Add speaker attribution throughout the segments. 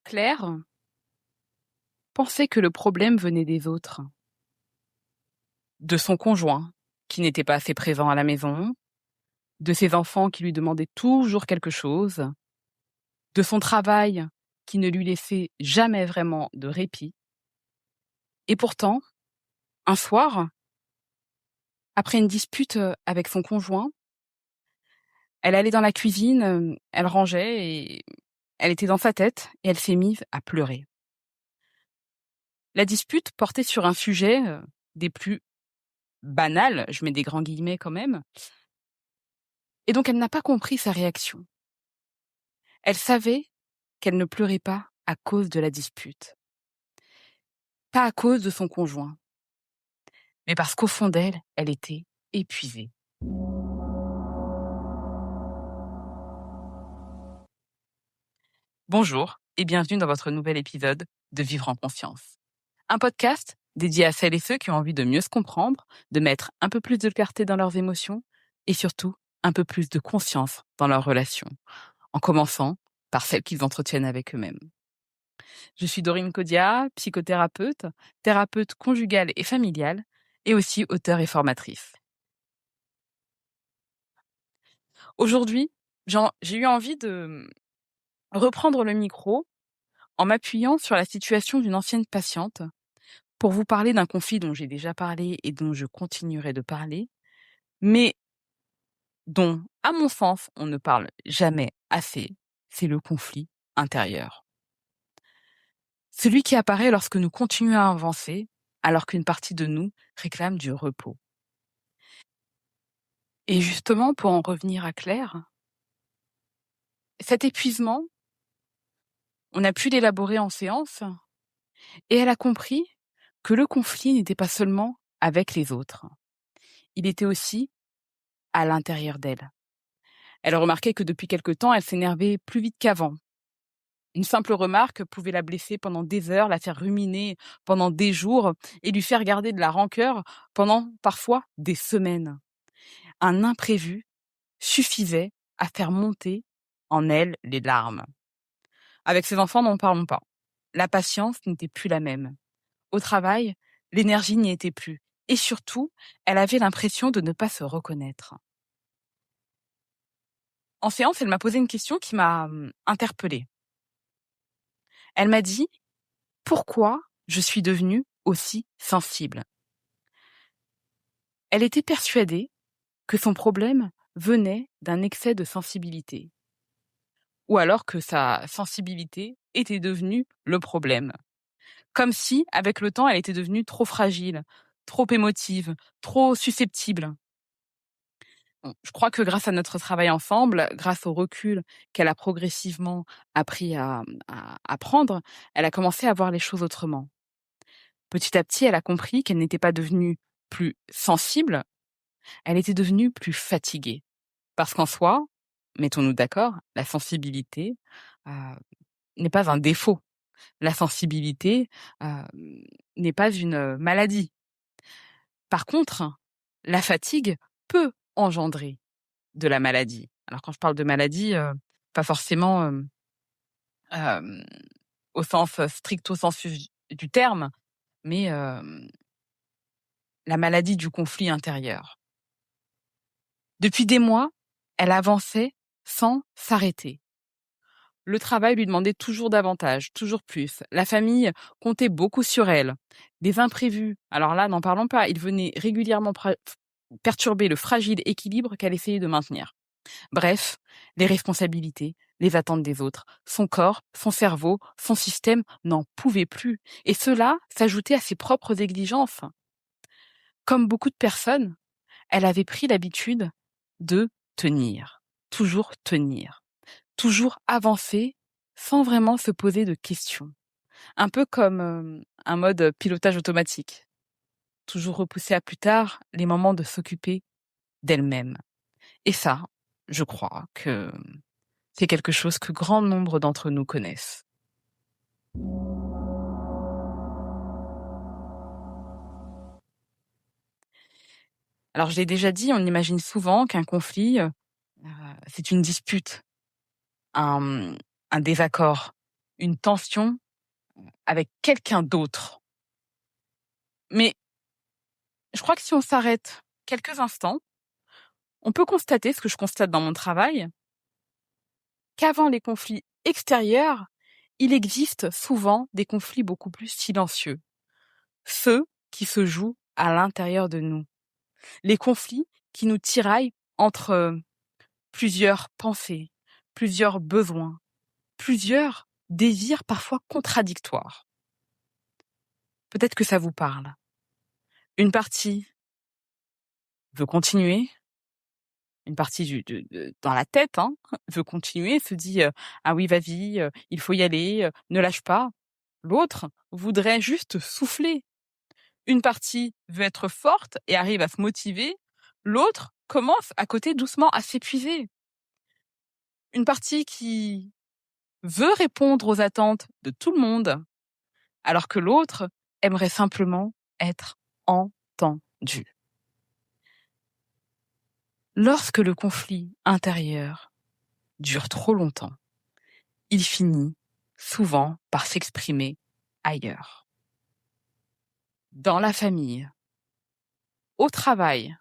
Speaker 1: Claire pensait que le problème venait des autres, de son conjoint, qui n'était pas assez présent à la maison, de ses enfants qui lui demandaient toujours quelque chose, de son travail qui ne lui laissait jamais vraiment de répit. Et pourtant, un soir, après une dispute avec son conjoint, elle allait dans la cuisine, elle rangeait et elle était dans sa tête et elle s'est mise à pleurer. La dispute portait sur un sujet des plus banals, je mets des grands guillemets quand même, et donc elle n'a pas compris sa réaction. Elle savait qu'elle ne pleurait pas à cause de la dispute, pas à cause de son conjoint, mais parce qu'au fond d'elle, elle était épuisée. Bonjour et bienvenue dans votre nouvel épisode de Vivre en conscience. Un podcast dédié à celles et ceux qui ont envie de mieux se comprendre, de mettre un peu plus de clarté dans leurs émotions et surtout un peu plus de conscience dans leurs relations, en commençant par celles qu'ils entretiennent avec eux-mêmes. Je suis Dorine Codia, psychothérapeute, thérapeute conjugale et familiale, et aussi auteure et formatrice. Aujourd'hui, j'ai eu envie de reprendre le micro en m'appuyant sur la situation d'une ancienne patiente pour vous parler d'un conflit dont j'ai déjà parlé et dont je continuerai de parler, mais dont, à mon sens, on ne parle jamais assez, c'est le conflit intérieur. Celui qui apparaît lorsque nous continuons à avancer, alors qu'une partie de nous réclame du repos. Et justement, pour en revenir à Claire, cet épuisement, on a pu l'élaborer en séance et elle a compris que le conflit n'était pas seulement avec les autres, il était aussi à l'intérieur d'elle. Elle a remarqué que depuis quelque temps, elle s'énervait plus vite qu'avant. Une simple remarque pouvait la blesser pendant des heures, la faire ruminer pendant des jours et lui faire garder de la rancœur pendant parfois des semaines. Un imprévu suffisait à faire monter en elle les larmes. Avec ses enfants, n'en parlons pas. La patience n'était plus la même. Au travail, l'énergie n'y était plus. Et surtout, elle avait l'impression de ne pas se reconnaître. En séance, elle m'a posé une question qui m'a interpellée. Elle m'a dit « Pourquoi je suis devenue aussi sensible ?» Elle était persuadée que son problème venait d'un excès de sensibilité, ou alors que sa sensibilité était devenue le problème. Comme si, avec le temps, elle était devenue trop fragile, trop émotive, trop susceptible. Bon, je crois que grâce à notre travail ensemble, grâce au recul qu'elle a progressivement appris à prendre, elle a commencé à voir les choses autrement. Petit à petit, elle a compris qu'elle n'était pas devenue plus sensible, elle était devenue plus fatiguée. Parce qu'en soi, mettons-nous d'accord, la sensibilité euh, n'est pas un défaut. La sensibilité n'est pas une maladie. Par contre, la fatigue peut engendrer de la maladie. Alors quand je parle de maladie, pas forcément hem, au sens stricto sensu du terme, mais la maladie du conflit intérieur. Depuis des mois, elle avançait sans s'arrêter. Le travail lui demandait toujours davantage, toujours plus. La famille comptait beaucoup sur elle. Les imprévus, alors là, n'en parlons pas, ils venaient régulièrement perturber le fragile équilibre qu'elle essayait de maintenir. Bref, les responsabilités, les attentes des autres, son corps, son cerveau, son système n'en pouvaient plus. Et cela s'ajoutait à ses propres exigences. Comme beaucoup de personnes, elle avait pris l'habitude de tenir, toujours avancer sans vraiment se poser de questions. Un peu comme un mode pilotage automatique. Toujours repousser à plus tard les moments de s'occuper d'elle-même. Et ça, je crois que c'est quelque chose que grand nombre d'entre nous connaissent. Alors je l'ai déjà dit, on imagine souvent qu'un conflit, c'est une dispute, un, un désaccord. une tension avec quelqu'un d'autre. Mais je crois que si on s'arrête quelques instants, on peut constater, ce que je constate dans mon travail, qu'avant les conflits extérieurs, il existe souvent des conflits beaucoup plus silencieux, ceux qui se jouent à l'intérieur de nous. Les conflits qui nous tiraillent entre plusieurs pensées, plusieurs besoins, plusieurs désirs parfois contradictoires. Peut-être que ça vous parle. Une partie veut continuer, une partie dans la tête veut continuer, se dit ah oui, vas-y, il faut y aller, ne lâche pas. L'autre voudrait juste souffler. Une partie veut être forte et arrive à se motiver. L'autre commence à côté doucement à s'épuiser. Une partie qui veut répondre aux attentes de tout le monde, alors que l'autre aimerait simplement être entendu. Lorsque le conflit intérieur dure trop longtemps, il finit souvent par s'exprimer ailleurs. Dans la famille, au travail,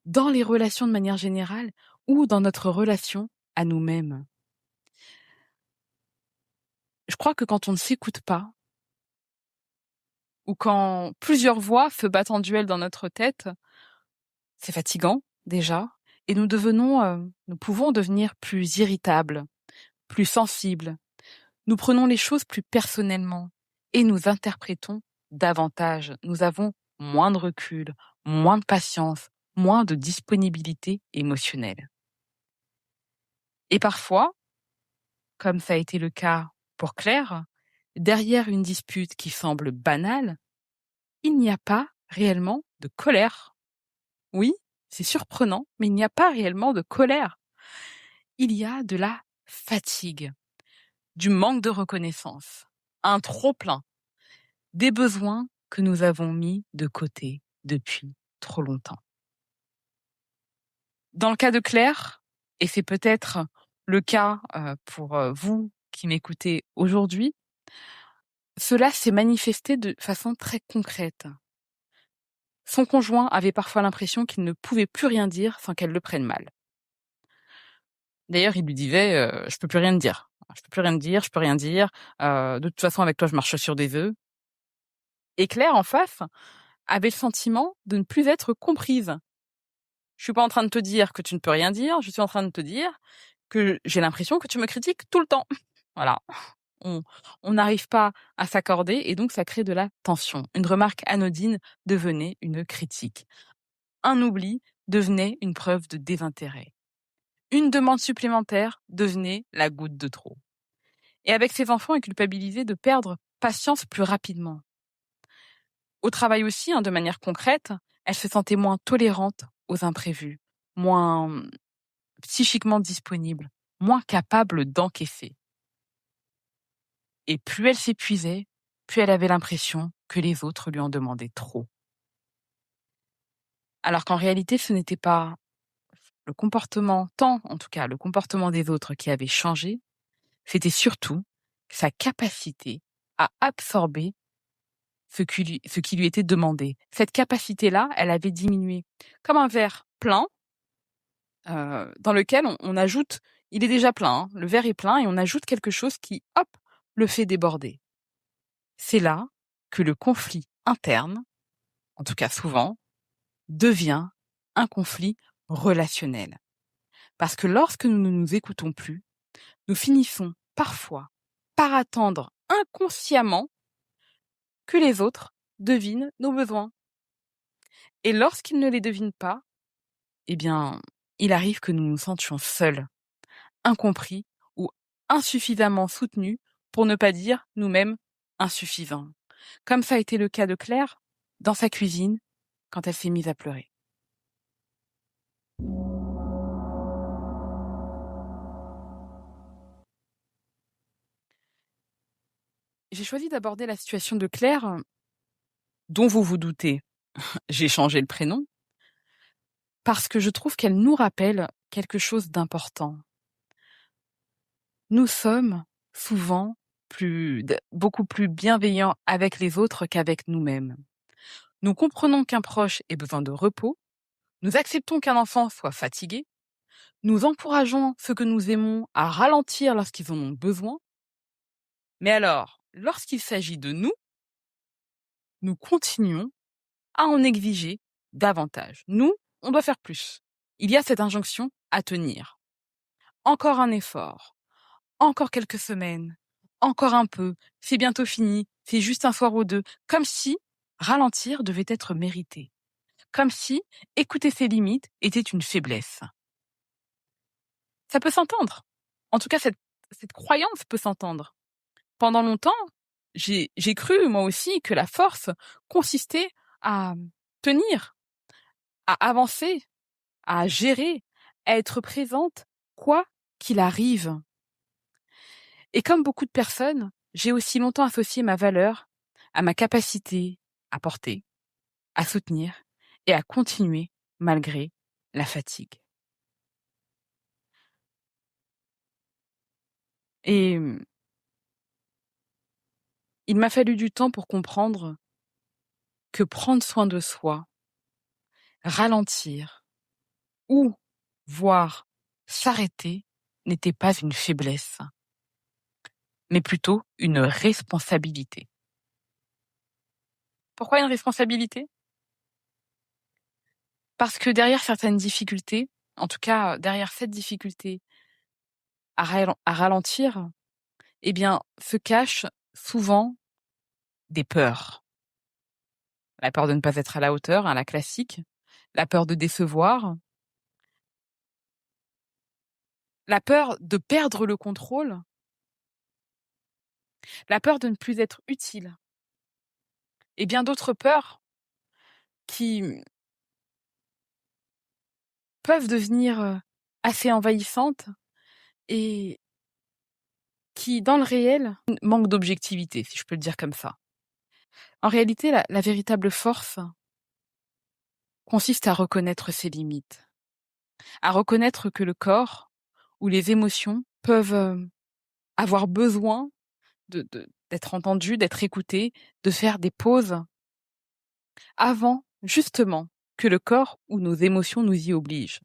Speaker 1: dans les relations de manière générale ou dans notre relation à nous-mêmes. Je crois que quand on ne s'écoute pas, ou quand plusieurs voix se battent en duel dans notre tête, c'est fatigant déjà, et nous pouvons devenir plus irritables, plus sensibles. Nous prenons les choses plus personnellement et nous interprétons davantage. Nous avons moins de recul, moins de patience, moins de disponibilité émotionnelle. Et parfois, comme ça a été le cas pour Claire, derrière une dispute qui semble banale, il n'y a pas réellement de colère. Oui, c'est surprenant, mais il n'y a pas réellement de colère. Il y a de la fatigue, du manque de reconnaissance, un trop-plein, des besoins que nous avons mis de côté depuis trop longtemps. Dans le cas de Claire, et c'est peut-être le cas pour vous qui m'écoutez aujourd'hui, cela s'est manifesté de façon très concrète. Son conjoint avait parfois l'impression qu'il ne pouvait plus rien dire sans qu'elle le prenne mal. D'ailleurs, il lui disait je peux plus rien te dire. Je peux plus rien te dire, je peux rien dire. De toute façon, avec toi, je marche sur des œufs. Et Claire, en face, avait le sentiment de ne plus être comprise. Je suis pas en train de te dire que tu ne peux rien dire, je suis en train de te dire que j'ai l'impression que tu me critiques tout le temps. Voilà. On n'arrive pas à s'accorder et donc ça crée de la tension. Une remarque anodine devenait une critique. Un oubli devenait une preuve de désintérêt. Une demande supplémentaire devenait la goutte de trop. Et avec ses enfants, elle culpabilisait de perdre patience plus rapidement. Au travail aussi, de manière concrète, elle se sentait moins tolérante aux imprévus, moins psychiquement disponible, moins capable d'encaisser. Et plus elle s'épuisait, plus elle avait l'impression que les autres lui en demandaient trop. Alors qu'en réalité, ce n'était pas le comportement, en tout cas le comportement des autres qui avait changé, c'était surtout sa capacité à absorber ce qui lui était demandé. Cette capacité-là, elle avait diminué. Comme un verre plein, dans lequel on ajoute, il est déjà plein, le verre est plein et on ajoute quelque chose qui, hop, le fait déborder. C'est là que le conflit interne, en tout cas souvent, devient un conflit relationnel. Parce que lorsque nous ne nous écoutons plus, nous finissons parfois par attendre inconsciemment que les autres devinent nos besoins. Et lorsqu'ils ne les devinent pas, eh bien, il arrive que nous nous sentions seuls, incompris ou insuffisamment soutenus, pour ne pas dire nous-mêmes insuffisants. Comme ça a été le cas de Claire dans sa cuisine quand elle s'est mise à pleurer. J'ai choisi d'aborder la situation de Claire, dont vous vous doutez, j'ai changé le prénom, parce que je trouve qu'elle nous rappelle quelque chose d'important. Nous sommes souvent beaucoup plus bienveillants avec les autres qu'avec nous-mêmes. Nous comprenons qu'un proche ait besoin de repos, nous acceptons qu'un enfant soit fatigué, nous encourageons ceux que nous aimons à ralentir lorsqu'ils en ont besoin, mais alors, lorsqu'il s'agit de nous, nous continuons à en exiger davantage. Nous, on doit faire plus. Il y a cette injonction à tenir. Encore un effort, encore quelques semaines, encore un peu, c'est bientôt fini, c'est juste un soir ou deux, comme si ralentir devait être mérité, comme si écouter ses limites était une faiblesse. Ça peut s'entendre. En tout cas, cette croyance peut s'entendre. Pendant longtemps, j'ai cru, moi aussi, que la force consistait à tenir, à avancer, à gérer, à être présente, quoi qu'il arrive. Et comme beaucoup de personnes, j'ai aussi longtemps associé ma valeur à ma capacité à porter, à soutenir et à continuer malgré la fatigue. Et il m'a fallu du temps pour comprendre que prendre soin de soi, ralentir ou voir s'arrêter n'était pas une faiblesse, mais plutôt une responsabilité. Pourquoi une responsabilité? Parce que derrière certaines difficultés, en tout cas derrière cette difficulté à ralentir, eh bien, se cachent souvent des peurs. La peur de ne pas être à la hauteur, hein, la classique, la peur de décevoir, la peur de perdre le contrôle, la peur de ne plus être utile, et bien d'autres peurs qui peuvent devenir assez envahissantes et qui, dans le réel, manquent d'objectivité, si je peux le dire comme ça. En réalité, la véritable force consiste à reconnaître ses limites, à reconnaître que le corps ou les émotions peuvent avoir besoin d'être entendus, d'être écoutés, de faire des pauses avant, justement, que le corps ou nos émotions nous y obligent.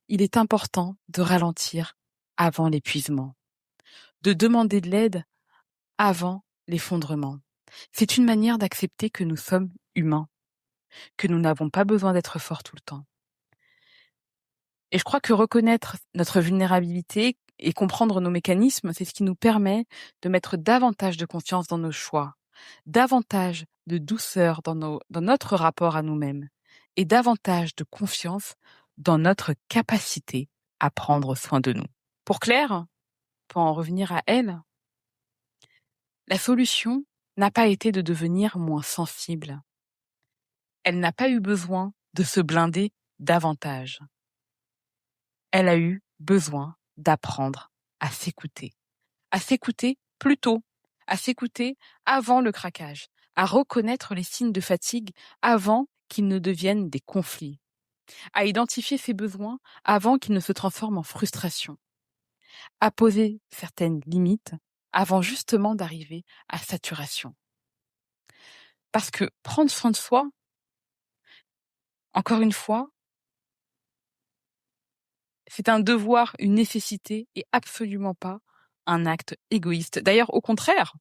Speaker 1: Il est important de ralentir avant l'épuisement, de demander de l'aide avant l'effondrement. C'est une manière d'accepter que nous sommes humains, que nous n'avons pas besoin d'être forts tout le temps. Et je crois que reconnaître notre vulnérabilité et comprendre nos mécanismes, c'est ce qui nous permet de mettre davantage de confiance dans nos choix, davantage de douceur dans notre rapport à nous-mêmes et davantage de confiance dans notre capacité à prendre soin de nous. Pour Claire, pour en revenir à elle, la solution n'a pas été de devenir moins sensible. Elle n'a pas eu besoin de se blinder davantage. Elle a eu besoin d'apprendre à s'écouter plus tôt, à s'écouter avant le craquage, à reconnaître les signes de fatigue avant qu'ils ne deviennent des conflits, à identifier ses besoins avant qu'ils ne se transforment en frustration, à poser certaines limites avant justement d'arriver à saturation. Parce que prendre soin de soi, encore une fois, c'est un devoir, une nécessité et absolument pas un acte égoïste. D'ailleurs, au contraire,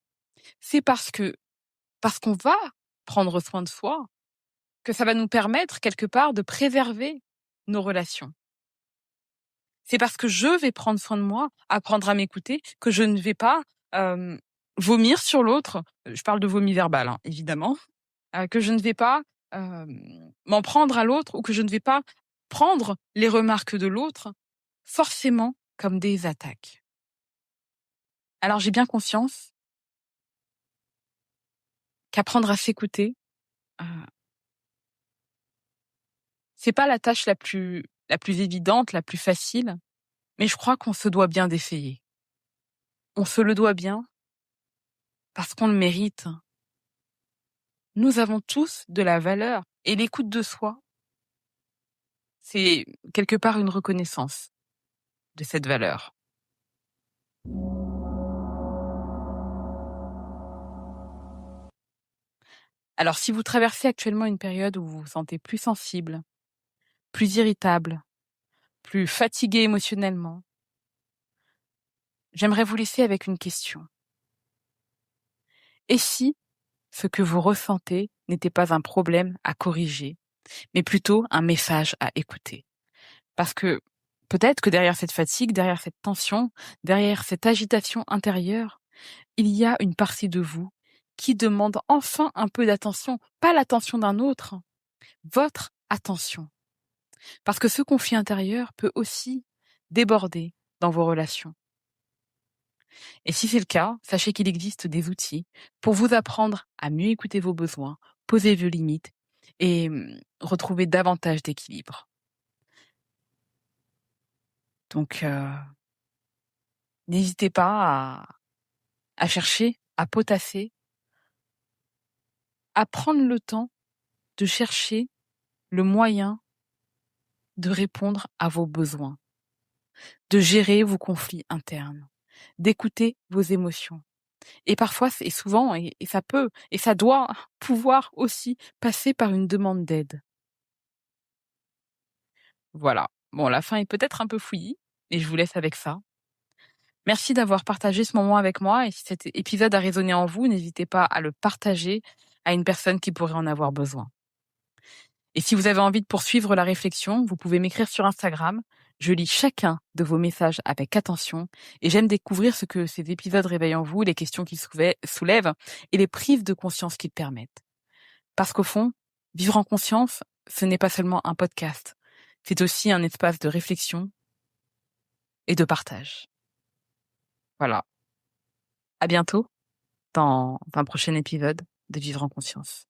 Speaker 1: c'est parce qu'on va prendre soin de soi que ça va nous permettre quelque part de préserver nos relations. C'est parce que je vais prendre soin de moi, apprendre à m'écouter, que je ne vais pas vomir sur l'autre. Je parle de vomi verbal, hein, évidemment. Que je ne vais pas m'en prendre à l'autre ou que je ne vais pas prendre les remarques de l'autre forcément comme des attaques. Alors j'ai bien conscience qu'apprendre à s'écouter, heu, c'est pas la tâche la plus évidente, la plus facile, mais je crois qu'on se doit bien d'essayer. On se le doit bien parce qu'on le mérite. Nous avons tous de la valeur et l'écoute de soi, c'est quelque part une reconnaissance de cette valeur. Alors si vous traversez actuellement une période où vous vous sentez plus sensible, plus irritable, plus fatigué émotionnellement, j'aimerais vous laisser avec une question. Et si ce que vous ressentez n'était pas un problème à corriger, mais plutôt un message à écouter? Parce que peut-être que derrière cette fatigue, derrière cette tension, derrière cette agitation intérieure, il y a une partie de vous qui demande enfin un peu d'attention, pas l'attention d'un autre, votre attention. Parce que ce conflit intérieur peut aussi déborder dans vos relations. Et si c'est le cas, sachez qu'il existe des outils pour vous apprendre à mieux écouter vos besoins, poser vos limites et retrouver davantage d'équilibre. Donc, n'hésitez pas à chercher, à potasser, à prendre le temps de chercher le moyen de répondre à vos besoins, de gérer vos conflits internes, d'écouter vos émotions. Et parfois, et souvent, et ça peut, et ça doit pouvoir aussi passer par une demande d'aide. Voilà. Bon, la fin est peut-être un peu fouillie, et je vous laisse avec ça. Merci d'avoir partagé ce moment avec moi, et si cet épisode a résonné en vous, n'hésitez pas à le partager à une personne qui pourrait en avoir besoin. Et si vous avez envie de poursuivre la réflexion, vous pouvez m'écrire sur Instagram. Je lis chacun de vos messages avec attention et j'aime découvrir ce que ces épisodes réveillent en vous, les questions qu'ils soulèvent et les prises de conscience qu'ils permettent. Parce qu'au fond, vivre en conscience, ce n'est pas seulement un podcast. C'est aussi un espace de réflexion et de partage. Voilà. À bientôt dans un prochain épisode de Vivre en conscience.